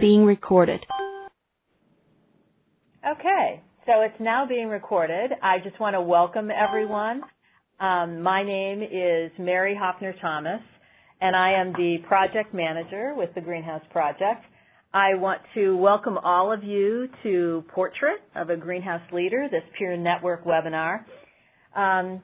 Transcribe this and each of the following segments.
being recorded. Okay, so it's now being recorded. I just want to welcome everyone. My name is Mary Hoffner-Thomas, and I am the project manager with the Greenhouse Project. I want to welcome all of you to Portrait of a Greenhouse Leader, this peer network webinar.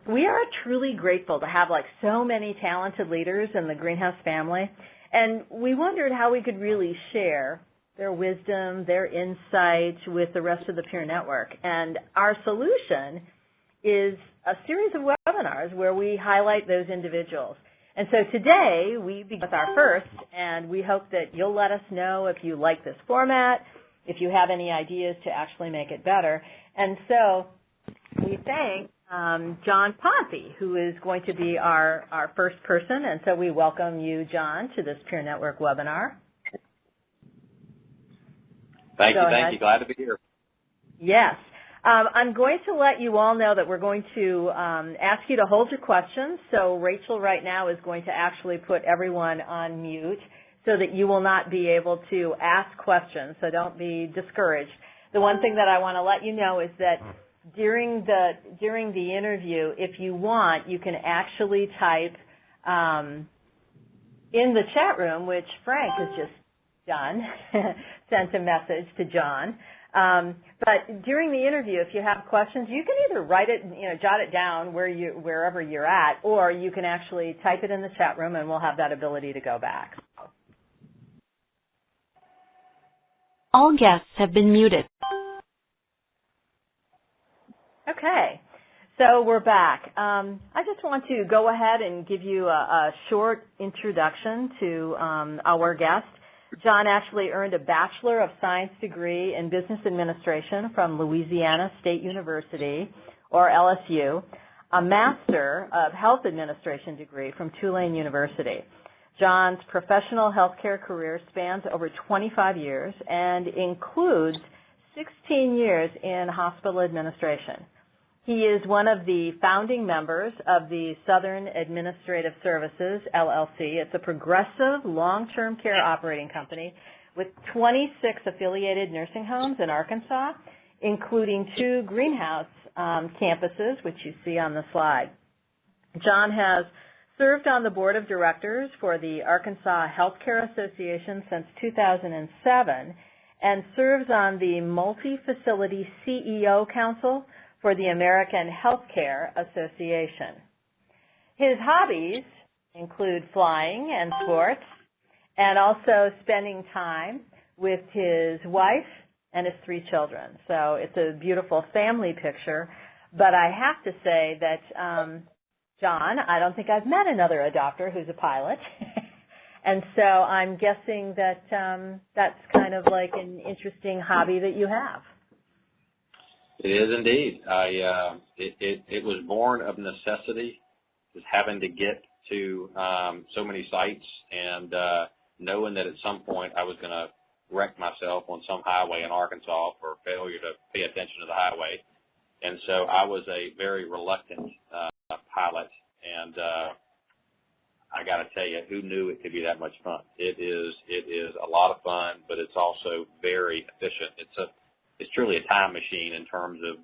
We are truly grateful to have so many talented leaders in the Greenhouse family, and we wondered how we could really share their wisdom, their insights with the rest of the peer network. And our solution is a series of webinars where we highlight those individuals. And so today we begin with our first, and we hope that you'll let us know if you like this format, if you have any ideas to actually make it better. And so we thank John Ponthie, who is going to be our first person. And so we welcome you, John, to this Peer Network webinar. Thank you. Glad to be here. Yes. I'm going to let you all know that we're going to ask you to hold your questions. So Rachel right now is going to actually put everyone on mute so that you will not be able to ask questions, so don't be discouraged. The one thing that I want to let you know is that during the interview, if you want, you can actually type in the chat room, which Frank has just done, sent a message to John. But during the interview, if you have questions, you can either write it, jot it down wherever you're at, or you can actually type it in the chat room, and we'll have that ability to go back. All guests have been muted. Okay, so we're back. I just want to go ahead and give you a short introduction to our guest. John actually earned a Bachelor of Science degree in Business Administration from Louisiana State University, or LSU, a Master of Health Administration degree from Tulane University. John's professional healthcare career spans over 25 years and includes 16 years in hospital administration. He is one of the founding members of the Southern Administrative Services, LLC. It's a progressive long-term care operating company with 26 affiliated nursing homes in Arkansas, including 2 greenhouse campuses, which you see on the slide. John has served on the board of directors for the Arkansas Healthcare Association since 2007 and serves on the Multi-Facility CEO Council for the American Healthcare Association. His hobbies include flying and sports, and also spending time with his wife and his 3 children. So it's a beautiful family picture. But I have to say that, John, I don't think I've met another adopter who's a pilot. And so I'm guessing that that's kind of like an interesting hobby that you have. It is indeed. It was born of necessity, just having to get to so many sites and knowing that at some point I was going to wreck myself on some highway in Arkansas for failure to pay attention to the highway. And so I was a very reluctant pilot, and I got to tell you, who knew it could be that much fun? It is a lot of fun, but it's also very efficient. It's truly a time machine in terms of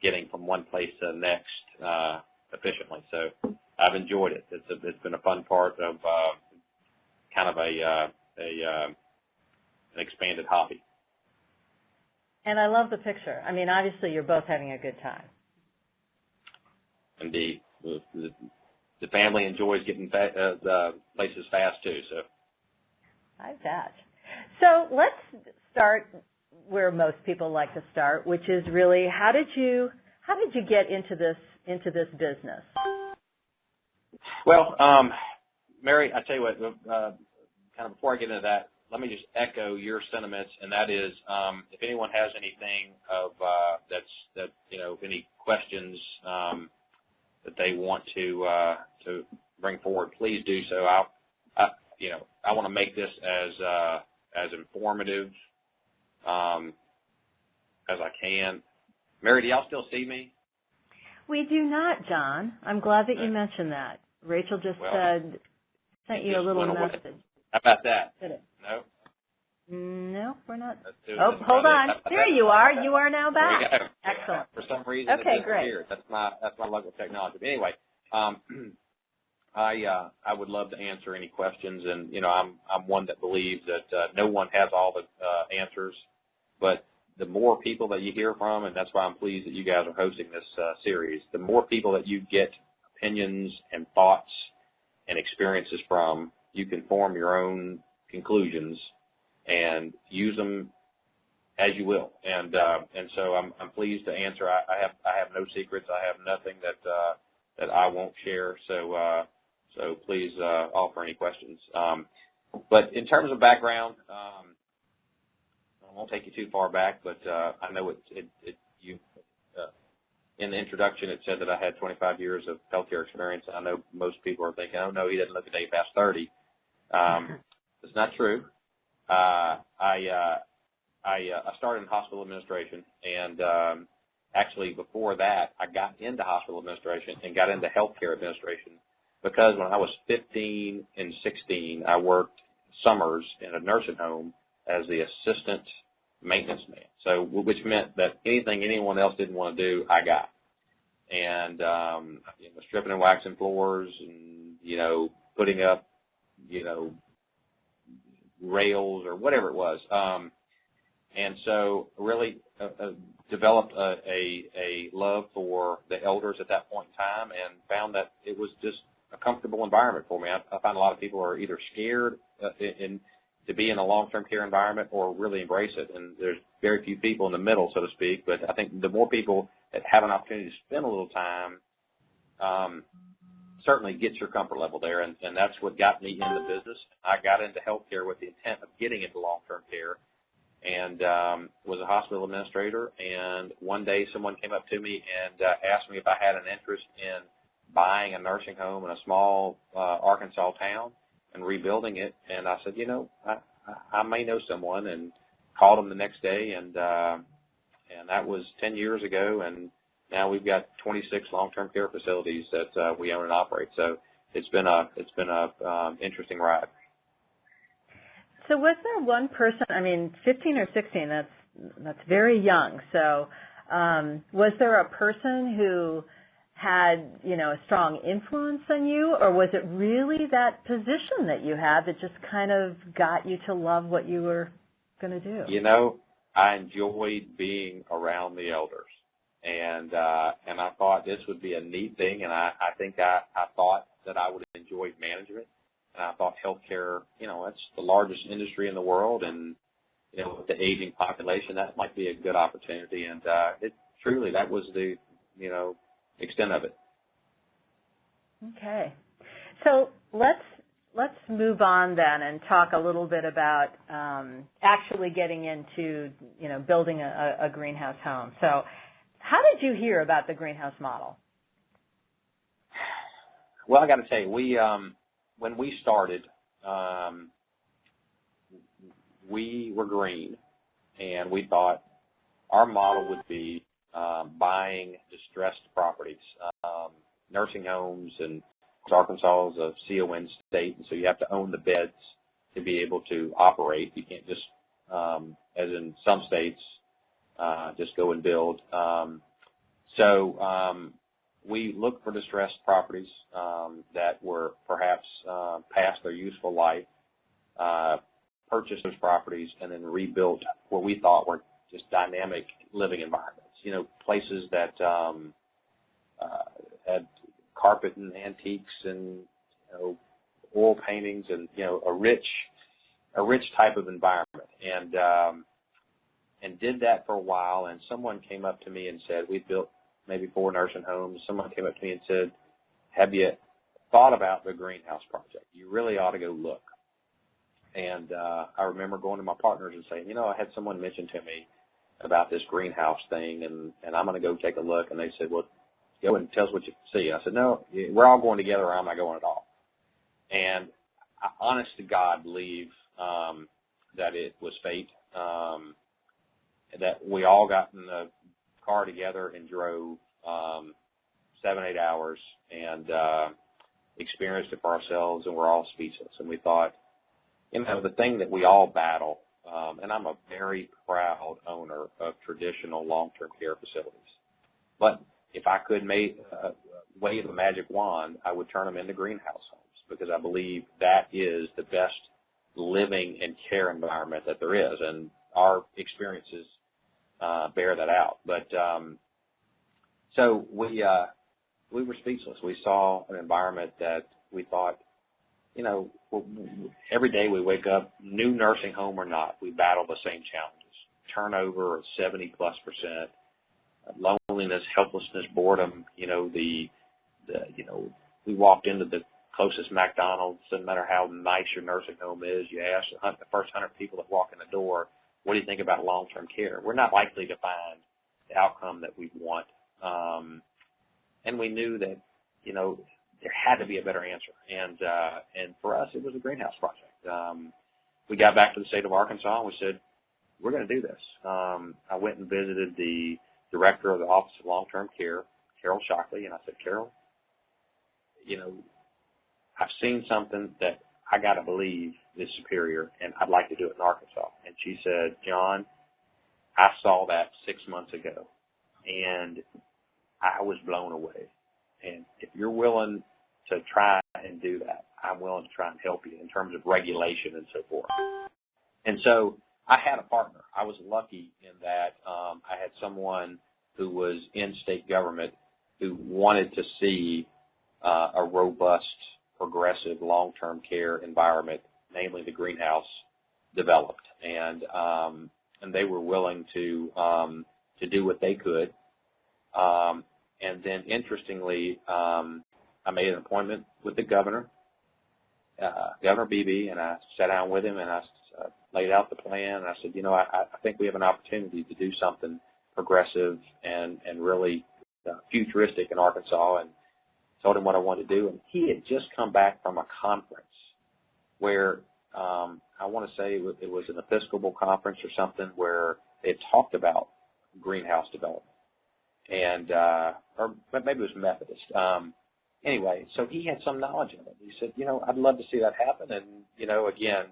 getting from one place to the next efficiently. So I've enjoyed it. It's been a fun part of kind of an expanded hobby. And I love the picture. I mean, obviously you're both having a good time. Indeed. The family enjoys getting places fast too. So I bet. So let's start where most people like to start, which is really how did you get into this business? Well, Mary, I tell you what, kind of before I get into that, let me just echo your sentiments, and that is, if anyone has anything of any questions that they want to bring forward, please do so. I want to make this as informative as I can. Mary, do y'all still see me? We do not, John. I'm glad that you mentioned that. Rachel just sent you a little message. How about that? Did it? No? we're not. Let's do it. Oh, hold on. There you are. You are now There you back. go. Excellent. For some reason, Okay, it great. disappeared. That's my local technology. But anyway, I would love to answer any questions, and I'm one that believes that no one has all the answers, but the more people that you hear from, and that's why I'm pleased that you guys are hosting this series, the more people that you get opinions and thoughts and experiences from, you can form your own conclusions and use them as you will. And so I'm pleased to answer. I have no secrets. I have nothing that I won't share. So please offer any questions. But in terms of background, I won't take you too far back, but I know you in the introduction it said that I had 25 years of healthcare experience. I know most people are thinking, oh no, he doesn't look a day past 30. It's not true. I started in hospital administration, and actually before that, I got into hospital administration and got into healthcare administration because when I was 15 and 16, I worked summers in a nursing home as the assistant maintenance man. So, which meant that anything anyone else didn't want to do, I got. And stripping and waxing floors, and putting up, rails or whatever it was. And so really developed a love for the elders at that point in time, and found that it was just a comfortable environment for me. I find a lot of people are either scared to be in a long-term care environment or really embrace it, and there's very few people in the middle, so to speak. But I think the more people that have an opportunity to spend a little time certainly gets your comfort level there, and that's what got me into the business. I got into healthcare with the intent of getting into long-term care, and was a hospital administrator. And one day someone came up to me and asked me if I had an interest in buying a nursing home in a small Arkansas town and rebuilding it. And I said, I may know someone, and called them the next day, and that was 10 years ago, and now we've got 26 long-term care facilities that we own and operate. So it's been a interesting ride. So was there one person, 15 or 16, that's very young. So was there a person who had, a strong influence on you, or was it really that position that you had that just kind of got you to love what you were going to do? I enjoyed being around the elders, and I thought this would be a neat thing, and I think I thought that I would enjoy management, and I thought healthcare, it's the largest industry in the world, and with the aging population, that might be a good opportunity, and that was the extent of it. Okay, so let's move on then and talk a little bit about actually getting into building a greenhouse home. So how did you hear about the greenhouse model? Well, I got to tell you, when we started, we were green, and we thought our model would be buying distressed properties, nursing homes, and Arkansas is a CON state, and so you have to own the beds to be able to operate. You can't just, as in some states, just go and build. So we looked for distressed properties that were perhaps past their useful life, purchased those properties, and then rebuilt what we thought were just dynamic living environments. Places that had carpet and antiques and oil paintings and a rich type of environment, and did that for a while. And someone came up to me and said, we built maybe 4 nursing homes. Someone came up to me and said, have you thought about the greenhouse project? You really ought to go look. And I remember going to my partners and saying, I had someone mention to me about this greenhouse thing, and I'm going to go take a look. And they said, well, go and tell us what you see. I said, no, we're all going together, or I'm not going at all. And I honest to God believe that it was fate, that we all got in the car together and drove 7-8 hours and experienced it for ourselves, and we're all speechless. And we thought, the thing that we all battle and I'm a very proud owner of traditional long-term care facilities. But if I could wave a magic wand, I would turn them into greenhouse homes, because I believe that is the best living and care environment that there is, and our experiences bear that out. But so we were speechless. We saw an environment that we thought, you know, every day we wake up, new nursing home or not, we battle the same challenges. Turnover of 70+%, loneliness, helplessness, boredom. You know, we walked into the closest McDonald's. Doesn't matter how nice your nursing home is. You ask the first 100 people that walk in the door, what do you think about long-term care? We're not likely to find the outcome that we want. And we knew that, you know, there had to be a better answer. And for us, it was a greenhouse project. We got back to the state of Arkansas and we said, we're going to do this. I went and visited the director of the Office of Long-Term Care, Carol Shockley, and I said, Carol, you know, I've seen something that I got to believe is superior, and I'd like to do it in Arkansas. And she said, John, I saw that 6 months ago, and I was blown away. And if you're willing to try and do that, I'm willing to try and help you in terms of regulation and so forth. And so I had a partner. I was lucky in that I had someone who was in state government who wanted to see a robust, progressive, long-term care environment, namely the greenhouse, developed. And they were willing to do what they could. And then, interestingly, I made an appointment with the governor, Governor Beebe, and I sat down with him and I laid out the plan. And I said, you know, I think we have an opportunity to do something progressive and really futuristic in Arkansas, and told him what I wanted to do. And he had just come back from a conference where I want to say it was an Episcopal conference or something where they had talked about greenhouse development. And or maybe it was Methodist. Anyway, so he had some knowledge of it. He said, you know, I'd love to see that happen. And, you know, again,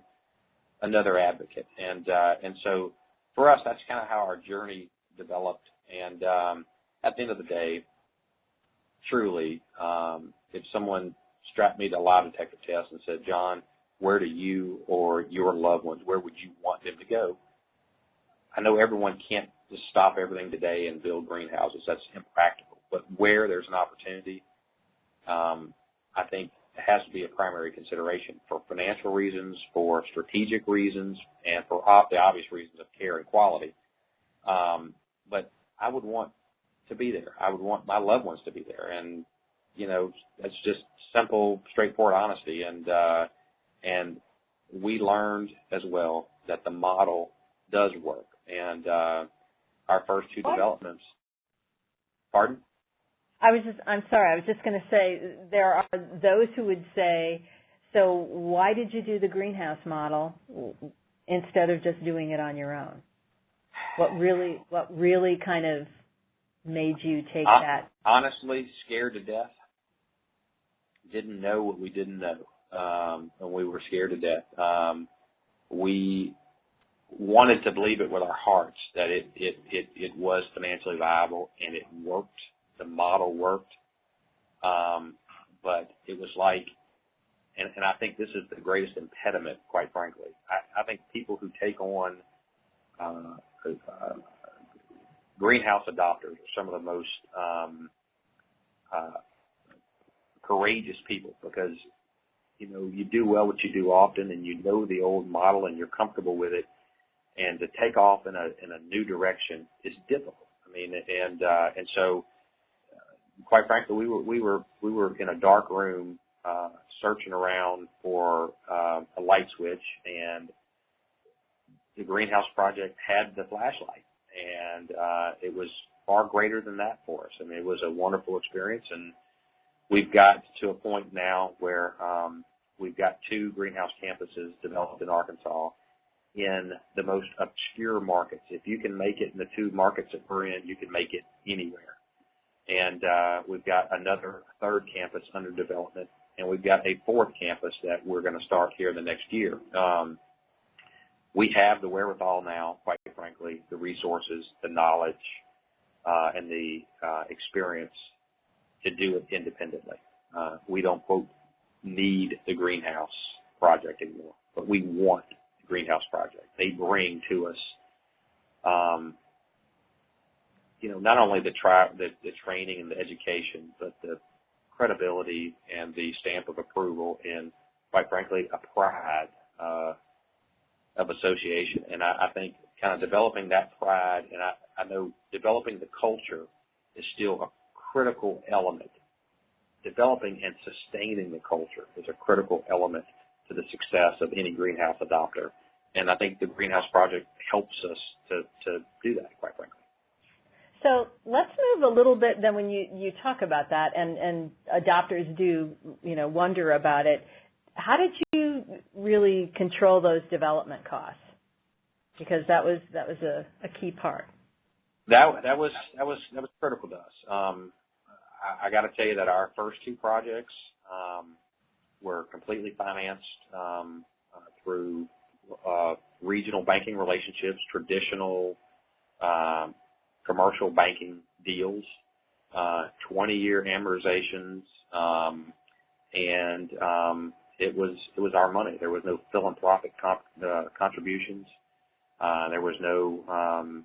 another advocate. And so for us, that's kind of how our journey developed. And at the end of the day, truly, if someone strapped me to a lie detector test and said, John, where do you or your loved ones, where would you want them to go? I know everyone can't just stop everything today and build greenhouses. That's impractical. But where there's an opportunity, I think it has to be a primary consideration for financial reasons, for strategic reasons, and for the obvious reasons of care and quality. But I would want to be there. I would want my loved ones to be there. And, you know, that's just simple, straightforward honesty. And we learned as well that the model does work. And our first two developments. Pardon? I'm sorry, I was just going to say, there are those who would say, so why did you do the greenhouse model instead of just doing it on your own? What really kind of made you take that? Honestly, scared to death. Didn't know what we didn't know, and we were scared to death. We wanted to believe it with our hearts that it was financially viable, and it worked. The model worked, but it was like, and I think this is the greatest impediment, quite frankly. I think people who take on greenhouse adopters are some of the most courageous people, because, you know, you do well what you do often, and you know the old model, and you're comfortable with it, and to take off in a new direction is difficult. I mean, and so. Quite frankly, we were in a dark room searching around for a light switch, and the greenhouse project had the flashlight, and it was far greater than that for us. I mean, it was a wonderful experience, and we've got to a point now where we've got 2 greenhouse campuses developed in Arkansas in the most obscure markets. If you can make it in the 2 markets that we're in, you can make it anywhere. And we've got another 3rd campus under development, and we've got a 4th campus that we're going to start here the next year. we have the wherewithal now, quite frankly, the resources, the knowledge, and the experience to do it independently. We don't, quote, need the greenhouse project anymore, but we want the greenhouse project. They bring to us, not only the training and the education, but the credibility and the stamp of approval and, quite frankly, a pride of association. And I think kind of developing that pride, and I know developing the culture is still a critical element. Developing and sustaining the culture is a critical element to the success of any greenhouse adopter. And I think the Greenhouse Project helps us to do that, quite frankly. So let's move a little bit then when you talk about that and adopters do, wonder about it. How did you really control those development costs? Because that was a key part. That was critical to us. I got to tell you that our first two projects were completely financed through regional banking relationships, traditional commercial banking deals, 20-year amortizations, and it was our money. There was no philanthropic contributions. There was no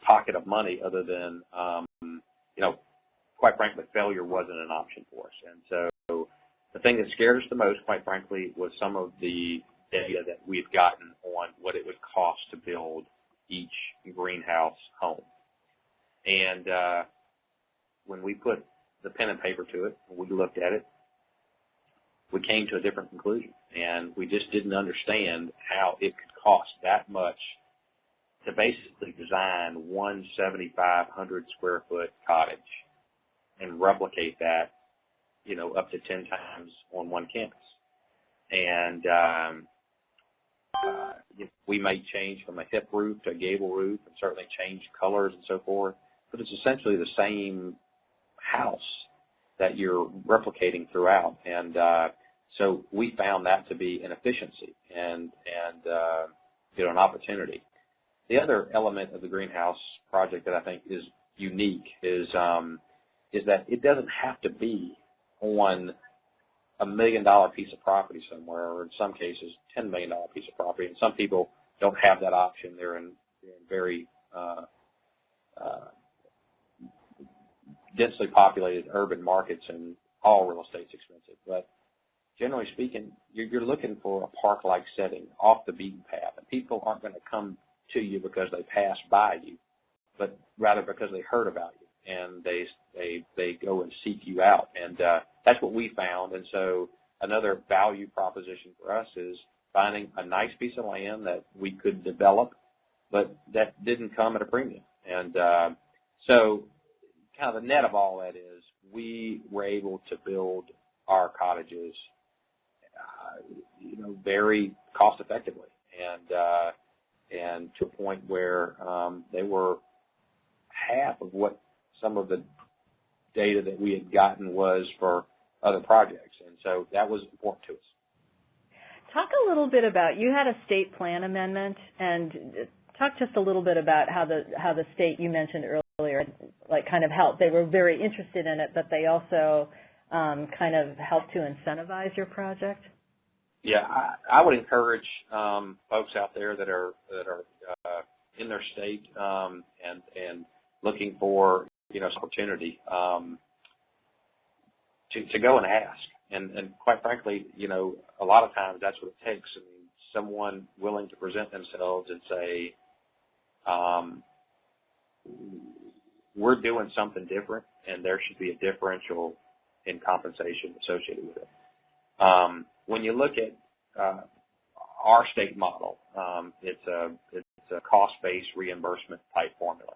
pocket of money other than, quite frankly, failure wasn't an option for us. And so the thing that scared us the most, quite frankly, was some of the data that we've gotten on what it would cost to build each greenhouse home. And when we put the pen and paper to it, we looked at it, we came to a different conclusion. And we just didn't understand how it could cost that much to basically design one 7,500 square foot cottage and replicate that, up to 10 times on one campus. And we may change from a hip roof to a gable roof and certainly change colors and so forth, but it's essentially the same house that you're replicating throughout. And so we found that to be an efficiency and an opportunity. The other element of the greenhouse project that I think is unique is that it doesn't have to be on $1 million piece of property somewhere, or in some cases, $10 million piece of property. And some people don't have that option. They're in very densely populated urban markets, and all real estate's expensive. But generally speaking, you're looking for a park-like setting off the beaten path, and people aren't going to come to you because they passed by you, but rather because they heard about you, and they go and seek you out. And that's what we found. And so another value proposition for us is finding a nice piece of land that we could develop, but that didn't come at a premium. And so kind of the net of all that is we were able to build our cottages, very cost effectively, and to a point where they were half of what some of the data that we had gotten was for other projects. And so that was important to us. Talk a little bit about, you had a state plan amendment, and talk just a little bit about how the state you mentioned earlier, kind of helped. They were very interested in it, but they also kind of helped to incentivize your project. Yeah, I would encourage folks out there that are in their state and looking for opportunity to go and ask. And quite frankly, a lot of times that's what it takes. I mean, someone willing to present themselves and say, we're doing something different, and there should be a differential in compensation associated with it. When you look at our state model, it's a cost-based reimbursement type formula.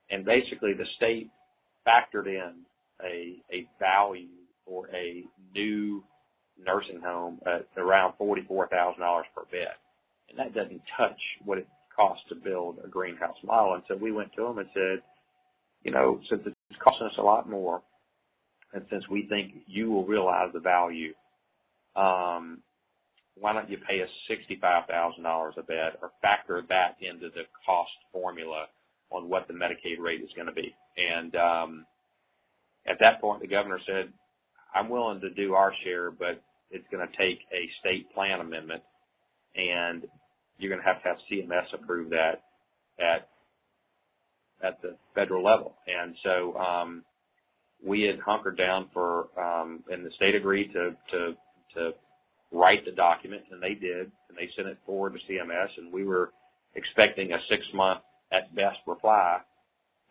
And basically the state factored in a value for a new nursing home at around $44,000 per bed. And that doesn't touch what it costs to build a greenhouse model. And so we went to them and said, since it's costing us a lot more, and since we think you will realize the value, why don't you pay us $65,000 a bed or factor that into the cost formula on what the Medicaid rate is going to be. And at that point, the governor said, I'm willing to do our share, but it's going to take a state plan amendment, and you're going to have CMS approve that at the federal level. And so we had hunkered down for, and the state agreed to write the document, and they did, and they sent it forward to CMS, and we were expecting a 6-month at best reply.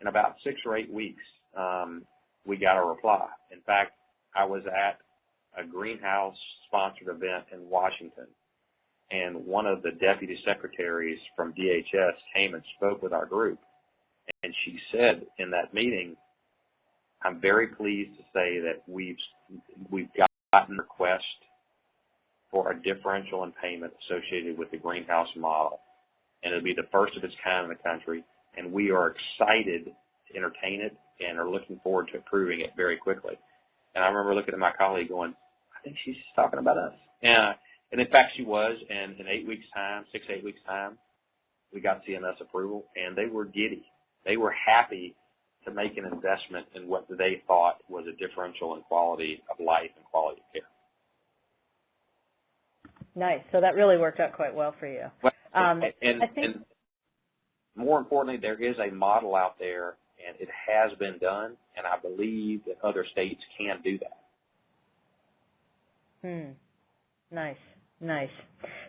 In about 6 or 8 weeks, we got a reply. In fact, I was at a greenhouse-sponsored event in Washington, and one of the deputy secretaries from DHS came and spoke with our group, and she said in that meeting, I'm very pleased to say that we've gotten a request for a differential in payment associated with the greenhouse model, and it'll be the first of its kind in the country, and we are excited to entertain it and are looking forward to approving it very quickly. And I remember looking at my colleague going, I think she's talking about us. And in fact, she was, and in 8 weeks' time, 6 to 8 weeks' time, we got CMS approval, and they were giddy. They were happy to make an investment in what they thought was a differential in quality of life and quality of care. Nice. So that really worked out quite well for you. Well, I think, and more importantly, there is a model out there, and it has been done, and I believe that other states can do that. Nice, nice.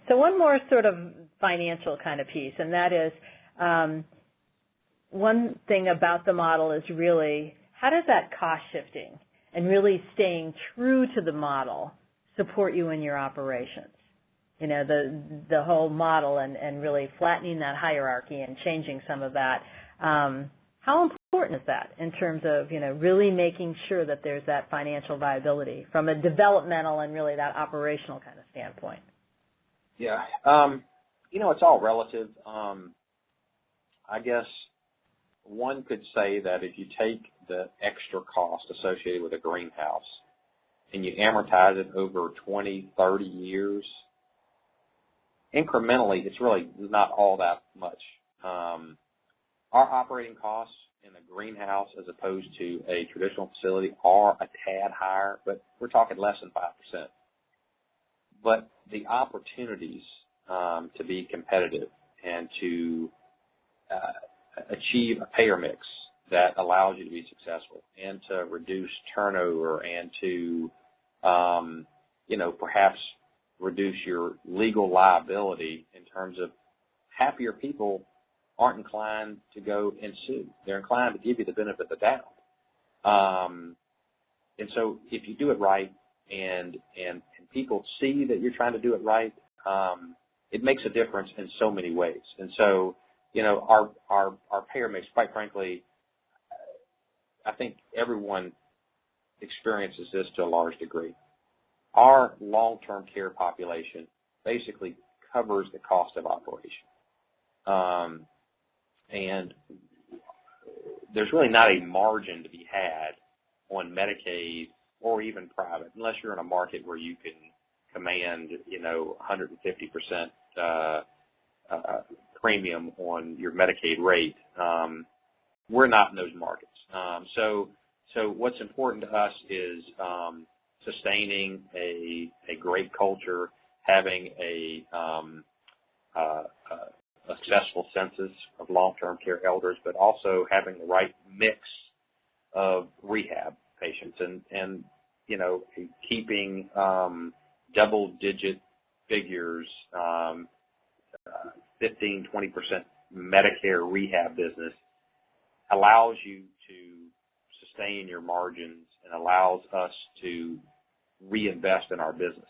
So one more sort of financial kind of piece, and that is one thing about the model is really how does that cost shifting and really staying true to the model support you in your operations? You know, the whole model and really flattening that hierarchy and changing some of that. How important is that in terms of, you know, really making sure that there's that financial viability from a developmental and really that operational kind of standpoint? Yeah. You know, it's all relative. I guess one could say that if you take the extra cost associated with a greenhouse and you amortize it over 20, 30 years, incrementally, it's really not all that much. Our operating costs in a greenhouse as opposed to a traditional facility are a tad higher, but we're talking less than 5%. But the opportunities to be competitive and to achieve a payer mix that allows you to be successful and to reduce turnover and to, you know, perhaps reduce your legal liability in terms of happier people aren't inclined to go and sue. They're inclined to give you the benefit of the doubt. And so if you do it right and people see that you're trying to do it right, it makes a difference in so many ways. And so, you know, our payer mix, quite frankly, I think everyone experiences this to a large degree. Our long-term care population basically covers the cost of operation. And there's really not a margin to be had on Medicaid or even private, unless you're in a market where you can command, you know, 150% premium on your Medicaid rate. We're not in those markets. So what's important to us is sustaining a great culture, having a successful census of long-term care elders, but also having the right mix of rehab patients and you know, keeping double-digit figures, 15, 20% Medicare rehab business allows you to sustain your margins and allows us to reinvest in our business.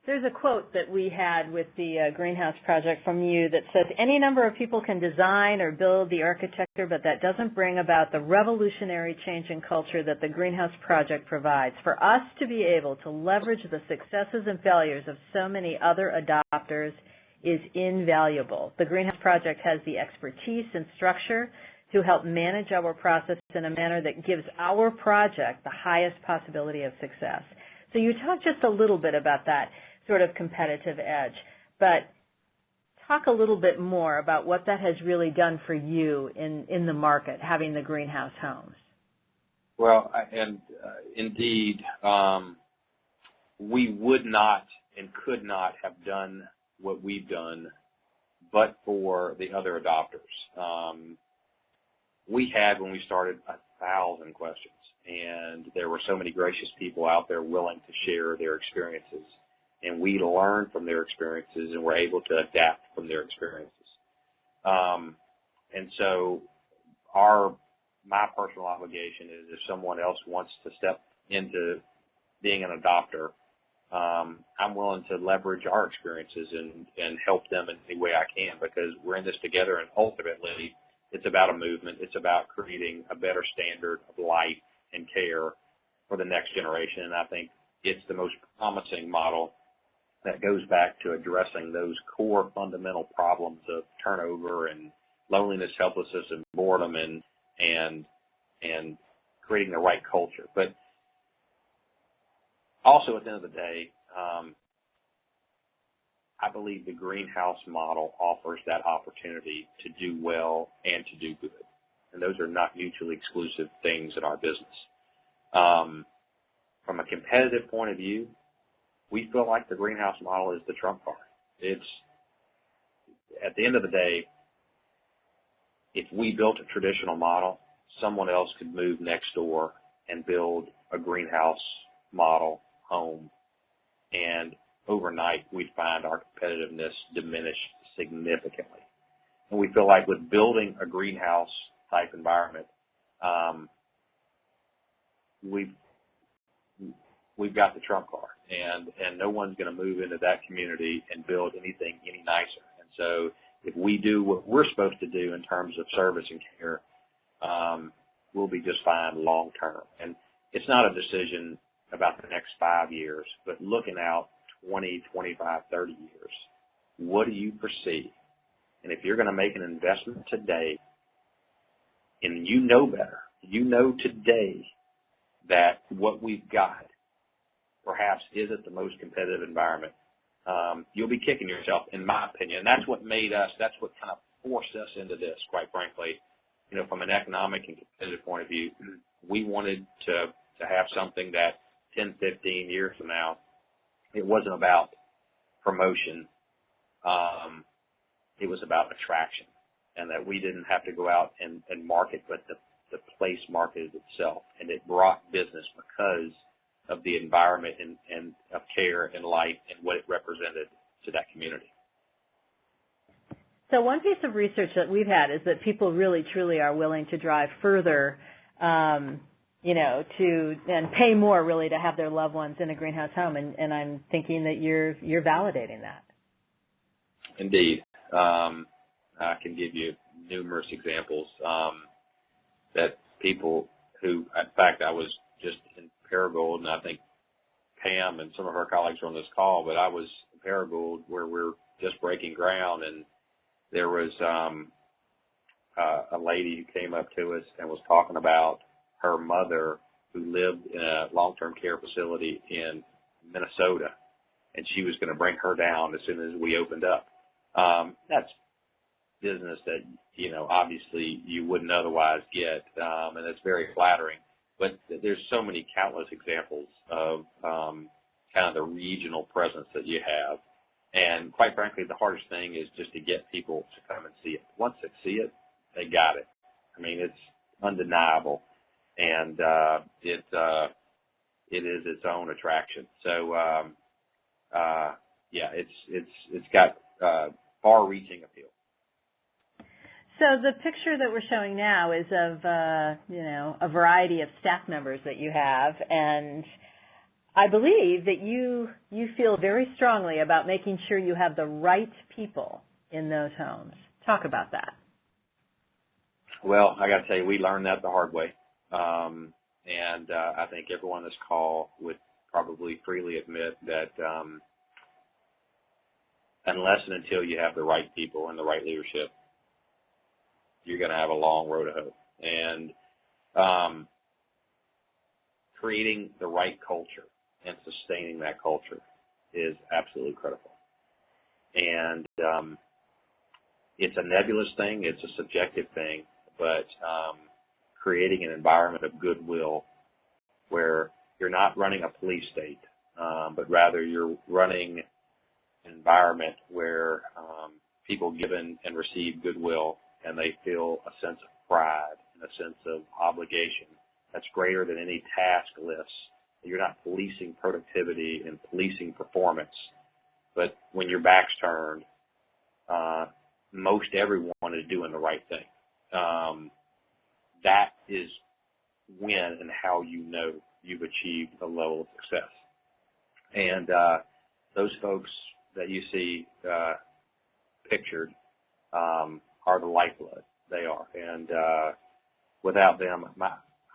There's a quote that we had with the Greenhouse Project from you that says, any number of people can design or build the architecture, but that doesn't bring about the revolutionary change in culture that the Greenhouse Project provides. For us to be able to leverage the successes and failures of so many other adopters is invaluable. The Greenhouse Project has the expertise and structure to help manage our process in a manner that gives our project the highest possibility of success. So you talked just a little bit about that sort of competitive edge, but talk a little bit more about what that has really done for you in the market, having the greenhouse homes. Well, indeed, we would not and could not have done what we've done but for the other adopters. We had, when we started, 1,000 questions, and there were so many gracious people out there willing to share their experiences, and we learned from their experiences and were able to adapt from their experiences. And so my personal obligation is, if someone else wants to step into being an adopter, I'm willing to leverage our experiences and help them in any way I can, because we're in this together, and ultimately it's about a movement. It's about creating a better standard of life and care for the next generation, and I think it's the most promising model that goes back to addressing those core fundamental problems of turnover and loneliness, helplessness, and boredom, and creating the right culture. But also, at the end of the day, I believe the greenhouse model offers that opportunity to do well and to do good. And those are not mutually exclusive things in our business. From a competitive point of view, we feel like the greenhouse model is the trump card. It's, at the end of the day, if we built a traditional model, someone else could move next door and build a greenhouse model home, and overnight we'd find our competitiveness diminish significantly. And we feel like with building a greenhouse type environment, we've got the trump card, and no one's going to move into that community and build anything any nicer. And so if we do what we're supposed to do in terms of service and care, we'll be just fine long term. And it's not a decision about the next 5 years, but looking out 20, 25, 30 years, what do you foresee? And if you're going to make an investment today, and you know better, you know today that what we've got perhaps isn't the most competitive environment, you'll be kicking yourself, in my opinion. And that's what made us, that's what kind of forced us into this, quite frankly. You know, from an economic and competitive point of view, we wanted to have something that 10, 15 years from now, it wasn't about promotion. It was about attraction, and that we didn't have to go out and market, but the place marketed itself, and it brought business because of the environment and of care and light and what it represented to that community. So one piece of research that we've had is that people really, truly are willing to drive further, and pay more really to have their loved ones in a greenhouse home. And I'm thinking that you're validating that. Indeed. I can give you numerous examples that people who, in fact, I was just in Paragould, and I think Pam and some of her colleagues are on this call, but I was in Paragould where we're just breaking ground, and there was a lady who came up to us and was talking about her mother who lived in a long-term care facility in Minnesota, and she was going to bring her down as soon as we opened up. That's business that, obviously you wouldn't otherwise get, and it's very flattering. But there's so many countless examples of kind of the regional presence that you have. And quite frankly, the hardest thing is just to get people to come and see it. Once they see it, they got it. I mean, it's undeniable, and it is its own attraction. So, it's got far-reaching appeal. So the picture that we're showing now is of, a variety of staff members that you have, and I believe that you feel very strongly about making sure you have the right people in those homes. Talk about that. Well, I got to tell you, we learned that the hard way, and I think everyone on this call would probably freely admit that unless and until you have the right people and the right leadership, you're going to have a long road to hoe. And creating the right culture and sustaining that culture is absolutely critical. And it's a nebulous thing, it's a subjective thing, but creating an environment of goodwill where you're not running a police state, but rather you're running an environment where people give and receive goodwill, and they feel a sense of pride and a sense of obligation that's greater than any task lists. You're not policing productivity and policing performance, but when your back's turned, most everyone is doing the right thing. That is when and how you know you've achieved a level of success. And those folks that you see pictured are the lifeblood. They are. And without them,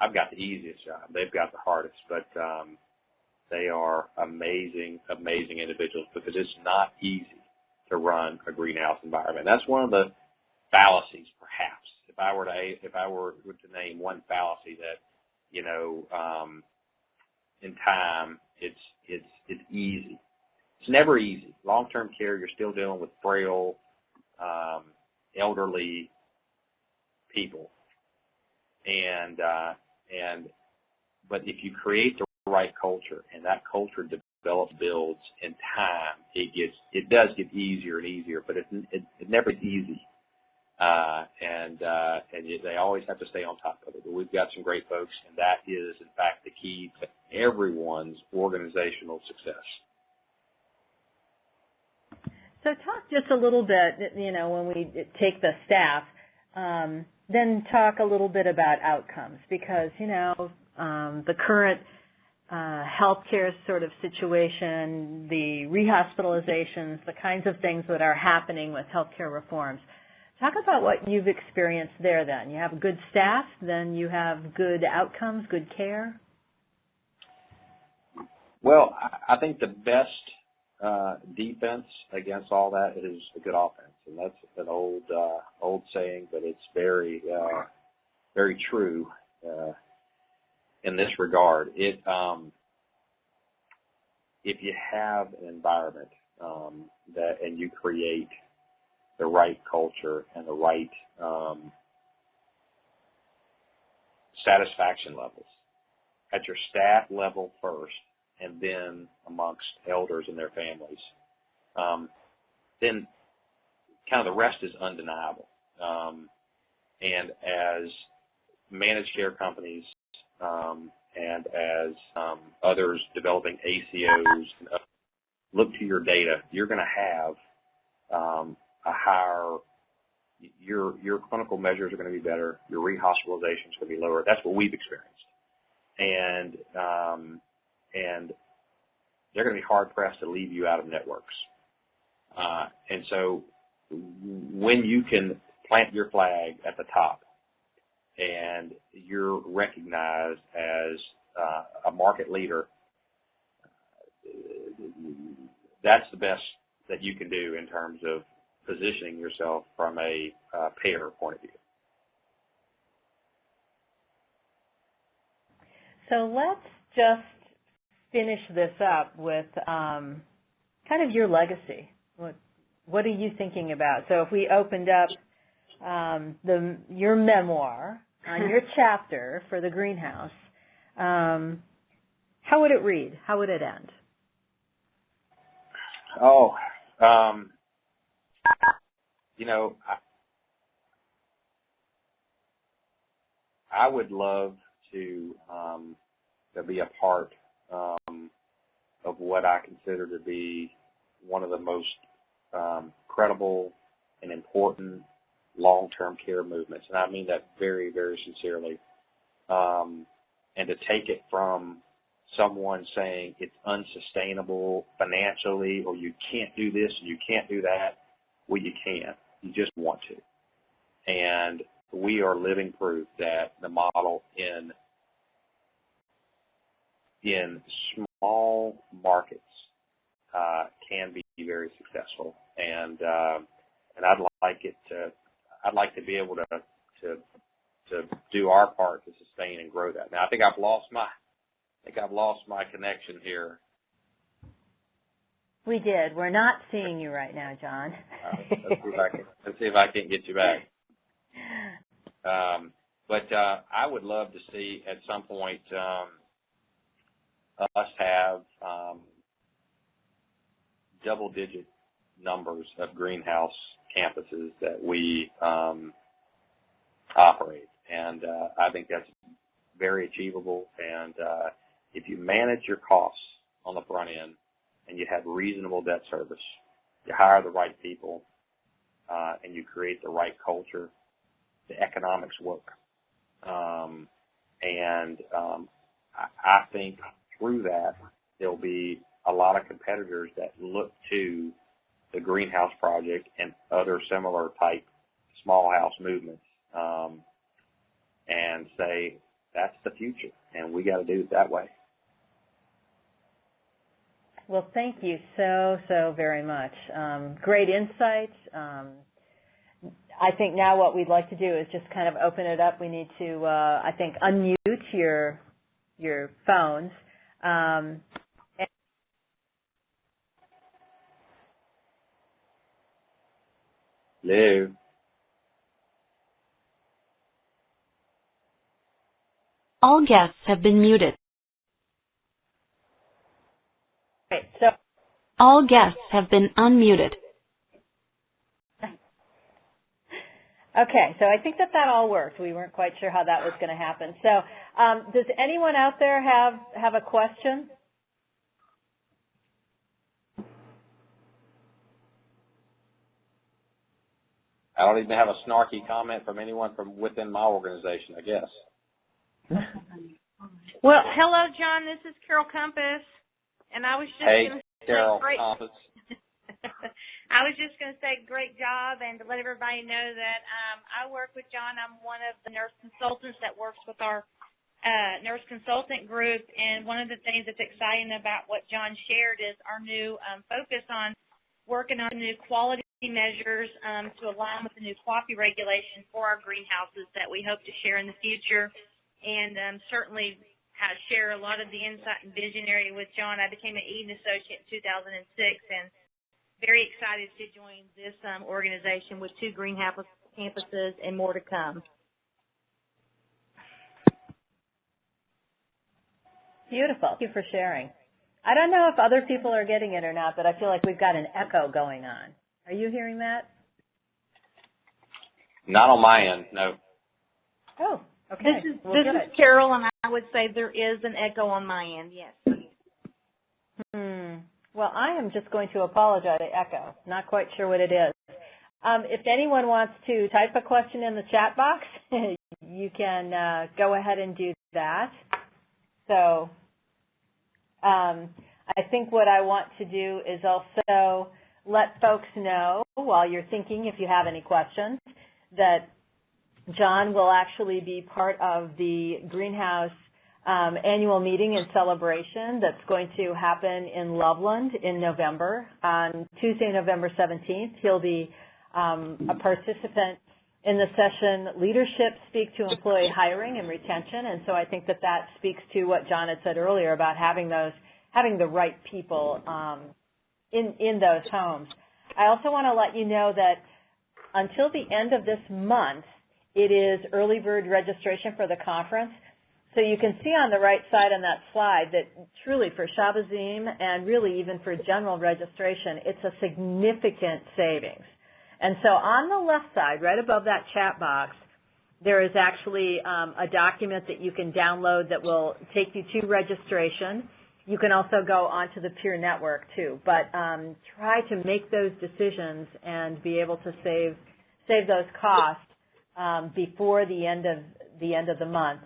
I've got the easiest job. They've got the hardest, but they are amazing, amazing individuals, because it's not easy to run a greenhouse environment. That's one of the fallacies, perhaps. If I were to name one fallacy that, in time, it's easy. It's never easy. Long-term care, you're still dealing with frail, elderly people, but if you create the right culture and that culture builds in time, it does get easier and easier, but it never is easy. They always have to stay on top of it. But we've got some great folks, and that is, in fact, the key to everyone's organizational success. So talk just a little bit, when we take the staff, then talk a little bit about outcomes, because, the current healthcare sort of situation, the rehospitalizations, the kinds of things that are happening with healthcare reforms. Talk about what you've experienced there then. You have good staff, then you have good outcomes, good care? Well, I think the best defense against all that is a good offense, and that's an old saying, but it's very very true in this regard. If you have an environment and you create the right culture and the right satisfaction levels at your staff level first, and then amongst elders and their families, then kind of the rest is undeniable. And as managed care companies and as others developing ACOs look to your data, you're going to have a higher, your clinical measures are going to be better, your rehospitalization is going to be lower. That's what we've experienced. And they're going to be hard-pressed to leave you out of networks. And so when you can plant your flag at the top and you're recognized as a market leader, that's the best that you can do in terms of positioning yourself from a payer point of view. So let's just finish this up with kind of your legacy. What are you thinking about? So if we opened up your memoir on your chapter for the greenhouse, how would it read? How would it end? Oh, I would love to be a part of what I consider to be one of the most credible and important long-term care movements, and I mean that very, very sincerely. And to take it from someone saying it's unsustainable financially, or you can't do this and you can't do that, well, you can. You just want to. And we are living proof that the model in small markets can be very successful, and I'd like to be able to do our part to sustain and grow that. Now, I think I've lost my think I've lost my connection here. We did. We're not seeing you right now, John. Let's see if I can get you back. But I would love to see at some point us have double-digit numbers of greenhouse campuses that we operate, and I think that's very achievable. And if you manage your costs on the front end and you have reasonable debt service, you hire the right people, and you create the right culture, the economics work. I think through that there'll be a lot of competitors that look to the greenhouse project and other similar type small house movements and say that's the future, and we got to do it that way. Well, thank you so very much. Great insights. I think now what we'd like to do is just kind of open it up. We need to, I think, unmute your phones. Hello. All guests have been muted. Okay, so all guests have been unmuted. Okay, so I think that all worked. We weren't quite sure how that was going to happen. So does anyone out there have a question? I don't even have a snarky comment from anyone from within my organization, I guess. Well, hello, John. This is Carol Compass, and I was just Hey, going to say Carol great. Compass. I was just going to say great job, and to let everybody know that I work with John. I'm one of the nurse consultants that works with our nurse consultant group, and one of the things that's exciting about what John shared is our new focus on working on new quality measures to align with the new QAPI regulation for our greenhouses that we hope to share in the future, and certainly share a lot of the insight and visionary with John. I became an Eden Associate in 2006, and very excited to join this organization with 2 greenhouse campuses and more to come. Beautiful. Thank you for sharing. I don't know if other people are getting it or not, but I feel like we've got an echo going on. Are you hearing that? Not on my end, no. Oh, okay. This is Carol, and I would say there is an echo on my end, yes. Well, I am just going to apologize for the echo. Not quite sure what it is. If anyone wants to type a question in the chat box, you can go ahead and do that. So I think what I want to do is also let folks know, while you're thinking, if you have any questions, that John will actually be part of the greenhouse annual meeting and celebration that's going to happen in Loveland in November. On Tuesday, November 17th, he'll be a participant in the session, Leadership Speak to Employee Hiring and Retention, and so I think that speaks to what John had said earlier about having the right people in those homes. I also want to let you know that until the end of this month, it is early bird registration for the conference. So you can see on the right side on that slide that truly for Shabazim and really even for general registration, it's a significant savings. And so on the left side, right above that chat box, there is actually a document that you can download that will take you to registration. You can also go onto the peer network too, but try to make those decisions and be able to save those costs before the end of the month.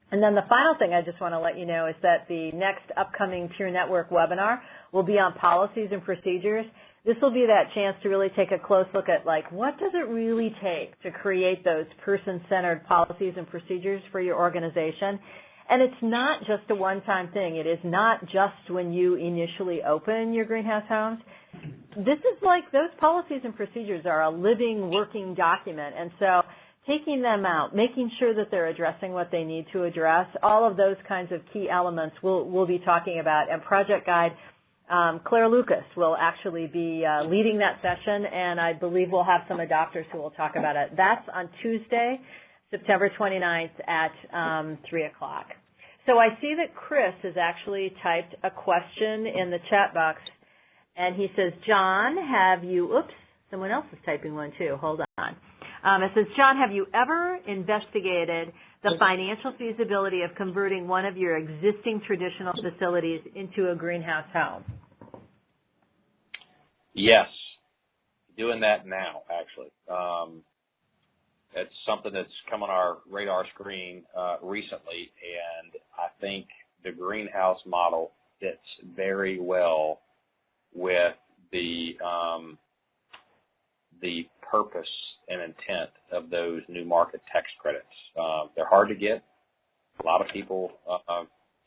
And then the final thing I just want to let you know is that the next upcoming Peer Network webinar will be on policies and procedures. This will be that chance to really take a close look at, like, what does it really take to create those person-centered policies and procedures for your organization? And it's not just a one-time thing. It is not just when you initially open your greenhouse homes. This is like those policies and procedures are a living, working document. And so taking them out, making sure that they're addressing what they need to address, all of those kinds of key elements we'll be talking about. And Project Guide, Claire Lucas will actually be leading that session, and I believe we'll have some adopters who will talk about it. That's on Tuesday, September 29th at 3 o'clock. So I see that Chris has actually typed a question in the chat box, and he says, John, have you, oops, someone else is typing one too, hold on. It says, John, have you ever investigated the financial feasibility of converting one of your existing traditional facilities into a greenhouse home? Yes, doing that now, actually. It's something that's come on our radar screen recently, and I think the greenhouse model fits very well with the purpose and intent of those new market tax credits. They're hard to get. A lot of people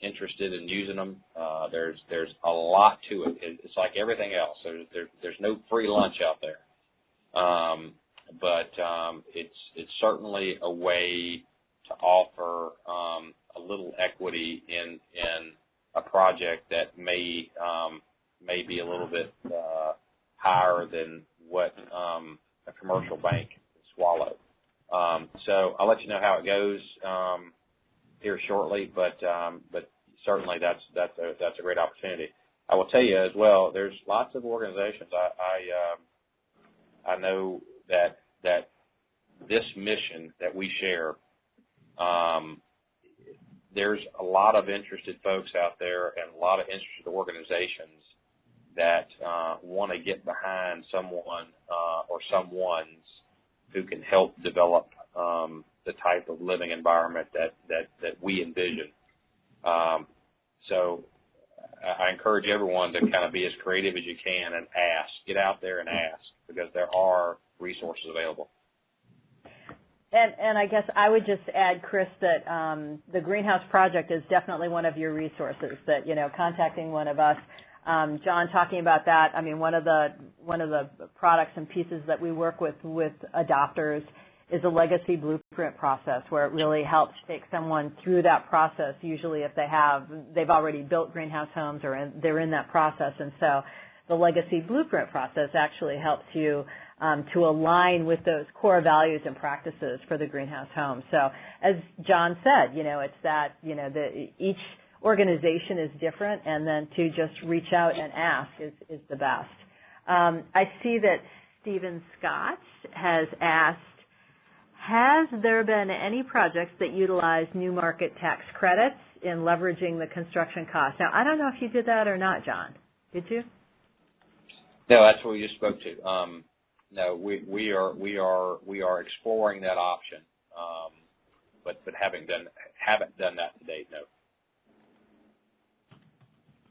interested in using them. There's a lot to it. It's like everything else. There's no free lunch out there. But it's certainly a way to offer a little equity in a project that may be a little bit higher than what a commercial bank can swallow. So I'll let you know how it goes here shortly, but certainly that's a great opportunity. I will tell you as well, there's lots of organizations. I know that this mission that we share, there's a lot of interested folks out there and a lot of interested organizations that want to get behind someone or someones who can help develop the type of living environment that we envision. So I encourage everyone to kind of be as creative as you can and ask. Get out there and ask, because there are resources available. And I guess I would just add, Chris, that the Greenhouse Project is definitely one of your resources, that, contacting one of us. John, talking about that, I mean, one of the products and pieces that we work with adopters is a legacy blueprint process, where it really helps take someone through that process, usually if they've already built greenhouse homes or they're in that process. And so the legacy blueprint process actually helps you to align with those core values and practices for the greenhouse home. So as John said, it's that, each organization is different, and then to just reach out and ask is the best. I see that Stephen Scott has asked, has there been any projects that utilize new market tax credits in leveraging the construction cost? Now, I don't know if you did that or not, John. Did you? No, that's what we just spoke to. No, we are exploring that option, but haven't done that to date. No.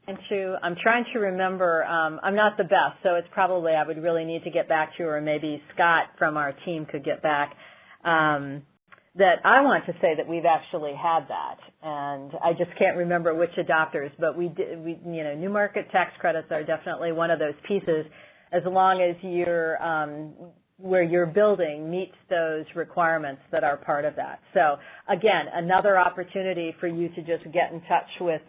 And I'm trying to remember. I'm not the best, so it's probably I would really need to get back to you, or maybe Scott from our team could get back. That I want to say that we've actually had that, and I just can't remember which adopters, but new market tax credits are definitely one of those pieces, as long as where you're building meets those requirements that are part of that. So again, another opportunity for you to just get in touch with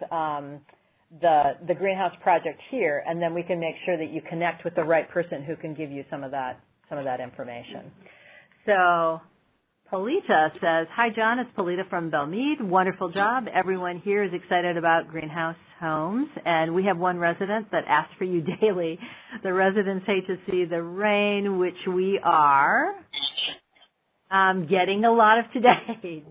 the Greenhouse Project here, and then we can make sure that you connect with the right person who can give you some of that information. So Polita says, hi, John, it's Polita from Belmead. Wonderful job. Everyone here is excited about greenhouse homes, and we have one resident that asks for you daily. The residents hate to see the rain, which we are getting a lot of today.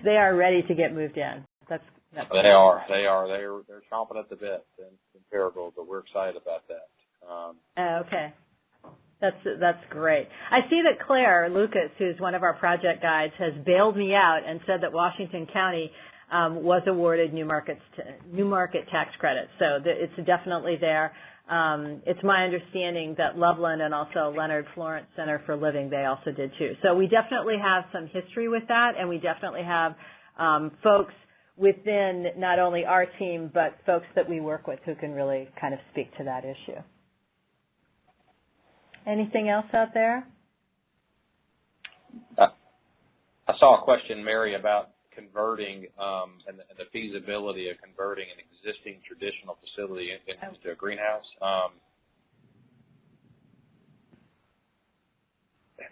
They are ready to get moved in. They are. They're chomping at the bit in Paragould, but we're excited about that. Okay. That's great. I see that Claire Lucas, who's one of our project guides, has bailed me out and said that Washington County was awarded new market tax credits. So it's definitely there. It's my understanding that Loveland and also Leonard Florence Center for Living, they also did too. So we definitely have some history with that, and we definitely have folks within not only our team, but folks that we work with who can really kind of speak to that issue. Anything else out there? I saw a question, Mary, about converting and the feasibility of converting an existing traditional facility into a greenhouse.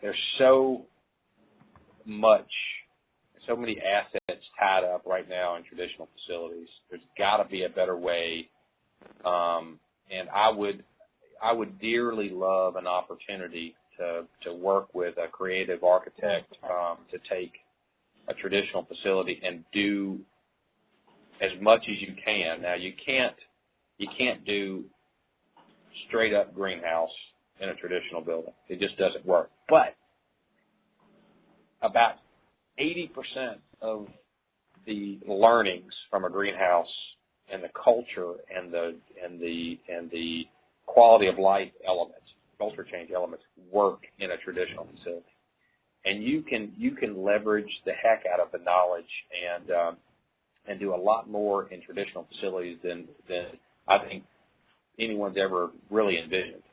There's so many assets tied up right now in traditional facilities. There's got to be a better way, and I would dearly love an opportunity to work with a creative architect to take a traditional facility and do as much as you can. Now you can't do straight up greenhouse in a traditional building. It just doesn't work. But about 80% of the learnings from a greenhouse and the culture and the quality of life elements, culture change elements, work in a traditional facility. And you can leverage the heck out of the knowledge and do a lot more in traditional facilities than I think anyone's ever really envisioned.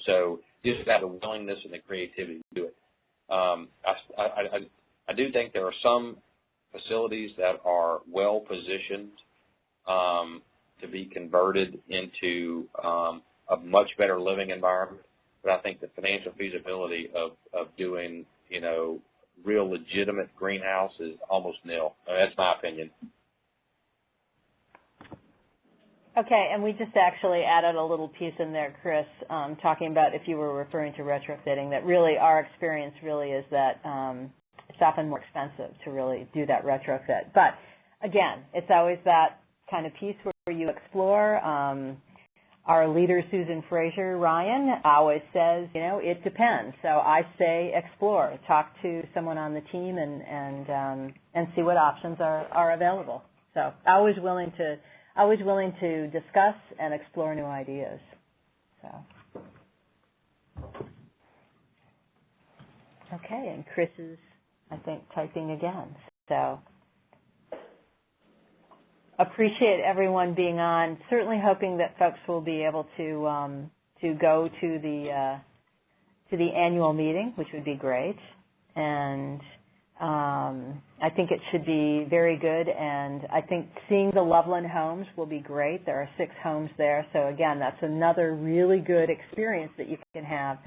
So just have the willingness and the creativity to do it. I do think there are some facilities that are well positioned to be converted into a much better living environment. But I think the financial feasibility of doing, real legitimate greenhouse is almost nil. That's my opinion. Okay, and we just actually added a little piece in there, Chris, talking about if you were referring to retrofitting, that really our experience really is that it's often more expensive to really do that retrofit. But again, it's always that kind of piece where you explore. Our leader, Susan Frazier, Ryan, always says, it depends. So I say explore, talk to someone on the team and see what options are available. So always willing to discuss and explore new ideas. So, okay, and Chris is, I think, typing again. So, appreciate everyone being on. Certainly hoping that folks will be able to go to the annual meeting, which would be great. And I think it should be very good, and I think seeing the Loveland homes will be great. There are 6 homes there, so again, that's another really good experience that you can have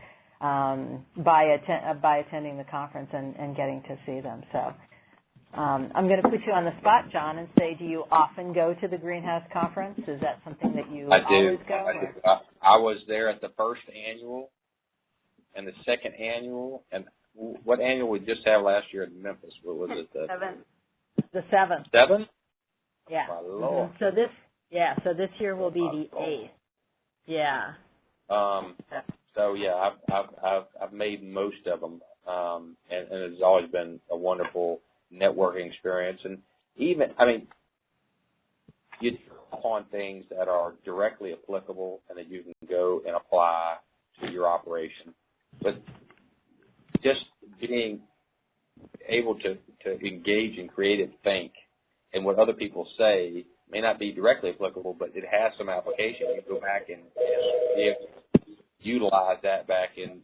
by attending the conference and getting to see them. So I'm going to put you on the spot, John, and say, do you often go to the Greenhouse Conference? Is that something that you always go? I do. I was there at the first annual and the second annual, and what annual we just had last year in Memphis? What was it? The 7th. 7? Yeah. My Lord. So this year will be the 8th. Yeah. So yeah, I've made most of them, and it's always been a wonderful networking experience. And even, you talk on things that are directly applicable and that you can go and apply to your operation, but just being able to engage in creative think and what other people say may not be directly applicable, but it has some application. You can go back and be able to utilize that back in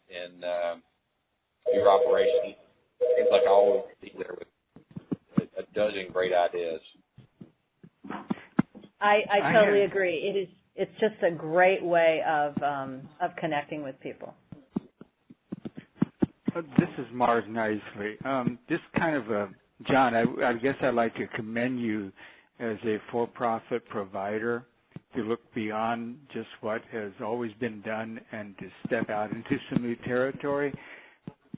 your operation. It seems like I always be there with a dozen great ideas. I totally agree. It's just a great way of connecting with people. This is Mars Nicely. Just kind of John, I guess I'd like to commend you as a for-profit provider to look beyond just what has always been done and to step out into some new territory.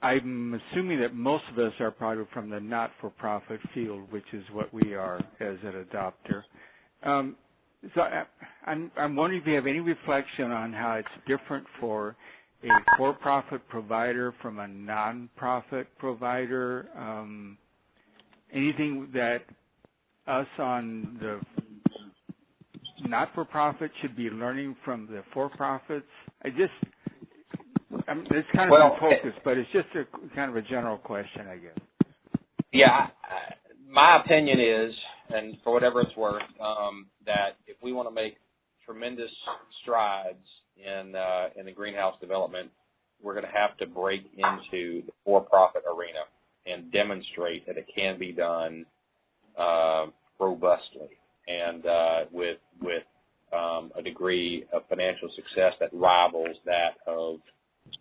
I'm assuming that most of us are probably from the not-for-profit field, which is what we are as an adopter. So I'm wondering if you have any reflection on how it's different for a for-profit provider from a non-profit provider, anything that us on the not-for-profit should be learning from the for-profits? It's kind of in focus, but it's just a kind of a general question, I guess. Yeah, my opinion is, and for whatever it's worth, that if we want to make tremendous strides in the greenhouse development, we're going to have to break into the for-profit arena. and demonstrate that it can be done robustly and with a degree of financial success that rivals that of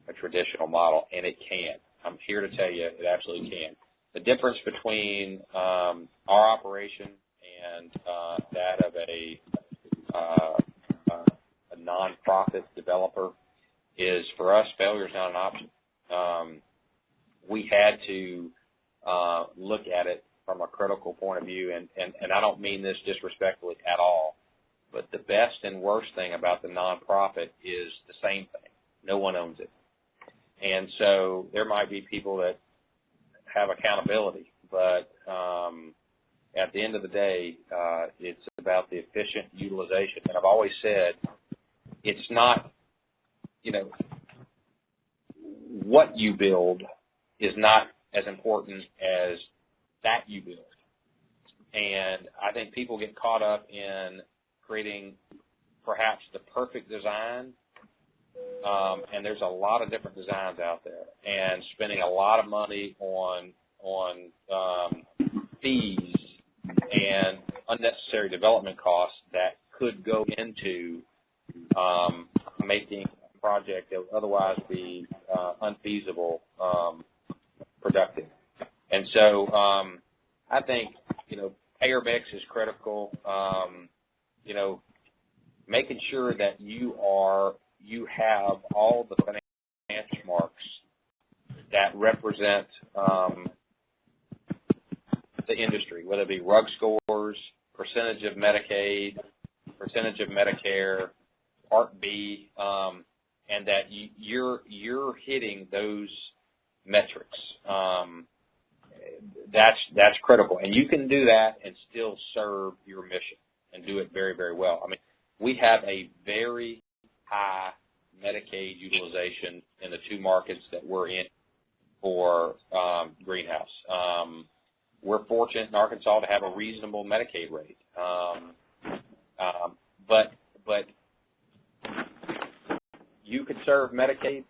a traditional model, and it can. I'm here to tell you it absolutely can. The difference between our operation and that of a nonprofit developer is, for us, failure is not an option. We had to look at it from a critical point of view, and I don't mean this disrespectfully at all, but the best and worst thing about the nonprofit is the same thing. No one owns it. And so there might be people that have accountability, but at the end of the day, it's about the efficient utilization. And I've always said it's not, what you build is not as important as that you build. And I think people get caught up in creating perhaps the perfect design, and there's a lot of different designs out there, and spending a lot of money on fees and unnecessary development costs that could go into making a project that would otherwise be unfeasible productive. And so I think, payer mix is critical. Making sure that you have all the financial marks that represent the industry, whether it be RUG scores, percentage of Medicaid, percentage of Medicare, Part B, and that you're hitting those metrics. That's critical, and you can do that and still serve your mission and do it very, very well. I mean, we have a very high Medicaid utilization in the two markets that we're in for greenhouse. We're fortunate in Arkansas to have a reasonable Medicaid rate, but you can serve Medicaid,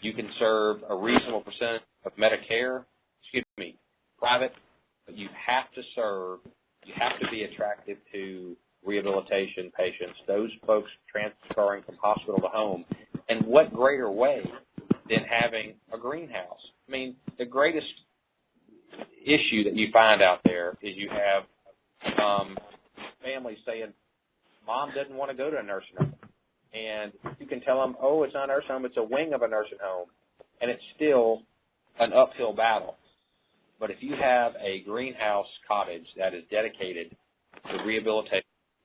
you can serve a reasonable percentage of Medicare, private, but you have to be attractive to rehabilitation patients, those folks transferring from hospital to home. And what greater way than having a greenhouse? I mean, the greatest issue that you find out there is you have families saying, Mom doesn't want to go to a nursing home. And you can tell them, oh, it's not a nursing home, it's a wing of a nursing home. And it's still an uphill battle. But if you have a greenhouse cottage that is dedicated to rehabilitation,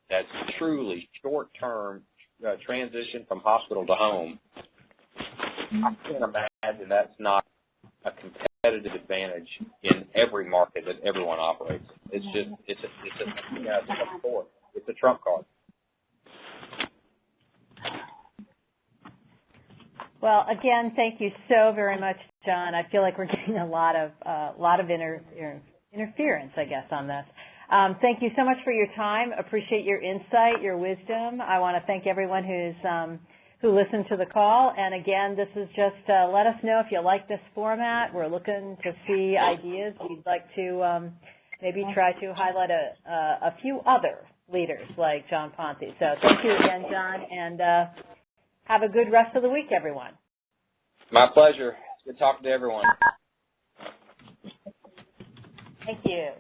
that's truly short-term transition from hospital to home, I can't imagine that's not a competitive advantage in every market that everyone operates. It's just, it's a trump card. Well, again, thank you so very much, John. I feel like we're getting a lot of interference, I guess, on this. Thank you so much for your time. Appreciate your insight, your wisdom. I want to thank everyone who listened to the call. And again, this is just let us know if you like this format. We're looking to see ideas. We'd like to maybe try to highlight a few other leaders like John Ponthie. So thank you again, John, and have a good rest of the week, everyone. My pleasure. Good talking to everyone. Thank you.